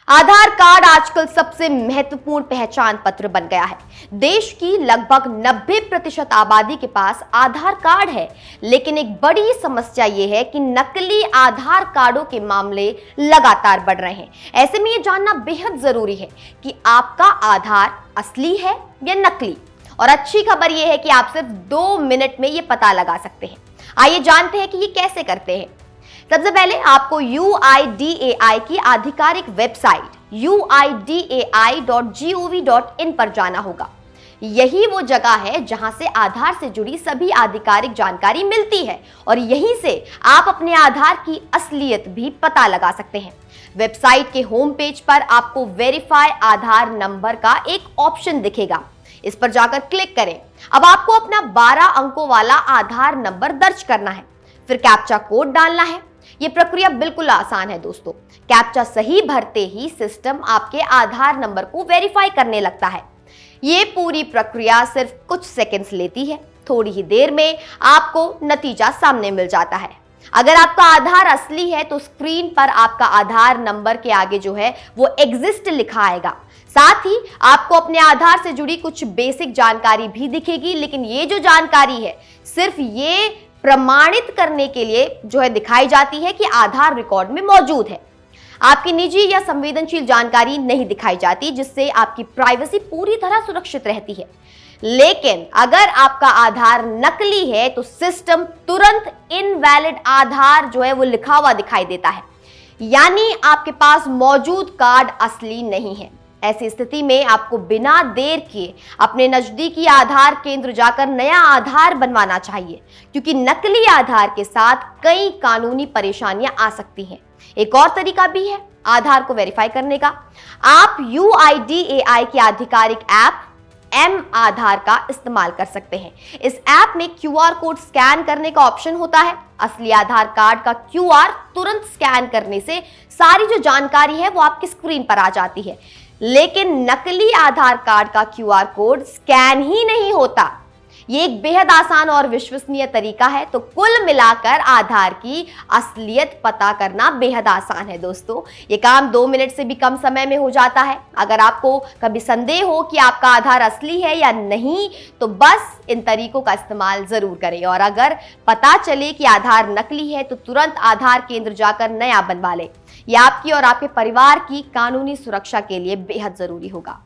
आधार card आजकल सबसे महत्वपूर्ण पहचान पत्र बन गया है। देश की लगभग 90% आबादी के पास आधार कार्ड है, लेकिन एक बड़ी समस्या यह है कि नकली आधार कार्डों के मामले लगातार बढ़ रहे हैं। ऐसे में यह जानना बेहद जरूरी है कि आपका आधार असली है या नकली। और अच्छी खबर यह है कि आप सिर्फ 2 मिनट में यह पता लगा सकते हैं। आइए जानते हैं कि ये कैसे करते हैं। सबसे पहले आपको UIDAI की आधिकारिक वेबसाइट uidai.gov.in पर जाना होगा। यही वो जगह है जहां से आधार से जुड़ी सभी आधिकारिक जानकारी मिलती है और यहीं से आप अपने आधार की असलियत भी पता लगा सकते हैं। वेबसाइट के होम पेज पर आपको वेरीफाई आधार नंबर का एक ऑप्शन दिखेगा। इस पर जाकर क्लिक करें। अब आपको अपना 12 अंकों वाला आधार नंबर दर्ज करना है, फिर कैप्चा कोड डालना है। यह प्रक्रिया बिल्कुल आसान है दोस्तों। कैप्चा सही भरते ही सिस्टम आपके आधार नंबर को वेरीफाई करने लगता है। यह पूरी प्रक्रिया सिर्फ कुछ सेकंड्स लेती है। थोड़ी ही देर में आपको नतीजा सामने मिल जाता है। अगर आपका आधार असली है तो स्क्रीन पर आपका आधार नंबर के आगे जो है वो एग्जिस्ट लिखा आएगा। साथ ही आपको अपने आधार से जुड़ी कुछ बेसिक जानकारी भी दिखेगी, लेकिन ये जो जानकारी है सिर्फ ये प्रमाणित करने के लिए जो है दिखाई जाती है कि आधार रिकॉर्ड में मौजूद है। आपकी निजी या संवेदनशील जानकारी नहीं दिखाई जाती, जिससे आपकी प्राइवेसी पूरी तरह सुरक्षित रहती है। लेकिन अगर आपका आधार नकली है तो सिस्टम तुरंत इनवैलिड आधार जो है वो लिखा हुआ दिखाई देता है, यानी आपके पास मौजूद कार्ड असली नहीं है। ऐसी स्थिति में आपको बिना देर किए अपने नजदीकी आधार केंद्र जाकर नया आधार बनवाना चाहिए, क्योंकि नकली आधार के साथ कई कानूनी परेशानियां आ सकती हैं। एक और तरीका भी है आधार को वेरीफाई करने का। आप UIDAI की आधिकारिक ऐप M आधार का इस्तेमाल कर सकते हैं। इस ऐप में QR कोड स्कैन करने का ऑप्शन होता है। असली आधार कार्ड का QR तुरंत स्कैन करने से सारी जो जानकारी है वो आपकी स्क्रीन पर आ जाती है, लेकिन नकली आधार कार्ड का QR कोड स्कैन ही नहीं होता। ये एक बेहद आसान और विश्वसनीय तरीका है। तो कुल मिलाकर आधार की असलियत पता करना बेहद आसान है दोस्तों। ये काम 2 मिनट से भी कम समय में हो जाता है। अगर आपको कभी संदेह हो कि आपका आधार असली है या नहीं, तो बस इन तरीकों का इस्तेमाल जरूर करें। और अगर पता चले कि आधार नकली है तो तुरंत आधार केंद्र जाकर नया बनवा लें। यह आपकी और आपके परिवार की कानूनी सुरक्षा के लिए बेहद जरूरी होगा।